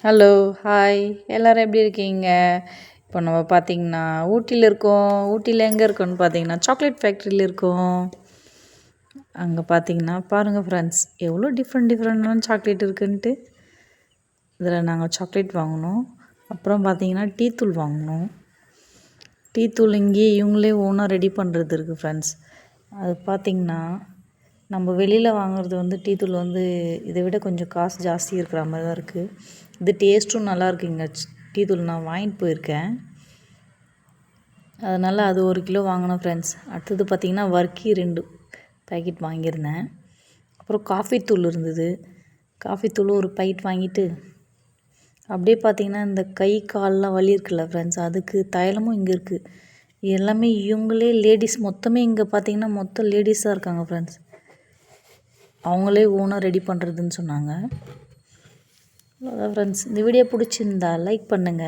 Hello, hi. எல்லாரும் எப்படி இருக்கீங்க? இப்போ நம்ம பார்த்தீங்கன்னா, ஊட்டியில இருக்கோம். ஊட்டியில எங்கே இருக்கோம்னு பார்த்தீங்கன்னா, சாக்லேட் ஃபேக்ட்ரியில இருக்கோம். அங்கே பார்த்தீங்கன்னா, பாருங்கள் ஃப்ரெண்ட்ஸ், எவ்வளோ டிஃப்ரெண்டான சாக்லேட் இருக்குன்ட்டு. இதில் நாங்கள் சாக்லேட் வாங்கினோம். அப்புறம் பார்த்தீங்கன்னா, டீ தூள் வாங்கினோம். டீ தூள் இங்கேயே இவங்களே ஓனாக ரெடி பண்ணுறது இருக்குது ஃப்ரெண்ட்ஸ். அது பார்த்திங்கன்னா, நம்ம வெளியில் வாங்குறது வந்து டீ தூள் வந்து இதை விட கொஞ்சம் காசு ஜாஸ்தி இருக்கிற மாதிரி தான் இருக்குது. இது டேஸ்ட்டும் நல்லா இருக்குங்க. டீ தூள் நான் வாங்கிட்டு போயிருக்கேன். அதனால் அது 1 கிலோ வாங்கினேன் ஃப்ரெண்ட்ஸ். அடுத்தது பார்த்திங்கன்னா வர்க்கி 2 பேக்கெட் வாங்கியிருந்தேன். அப்புறம் காஃபி தூள் இருந்தது. காஃபி தூள் ஒரு பாக்கெட் வாங்கிட்டு அப்படியே பார்த்திங்கன்னா இந்த கை கால்லாம் வலி இருக்குல்ல ஃப்ரெண்ட்ஸ், அதுக்கு தைலமும் இங்கே இருக்குது. எல்லாமே இவங்களே லேடிஸ் மொத்தமே இங்கே பார்த்திங்கன்னா மொத்தம் லேடிஸ் தான் இருக்காங்க ஃப்ரெண்ட்ஸ். அவங்களே ஓனாக ரெடி பண்ணுறதுன்னு சொன்னாங்க. அதான் ஃப்ரெண்ட்ஸ், இந்த வீடியோ பிடிச்சிருந்தா லைக் பண்ணுங்கள்.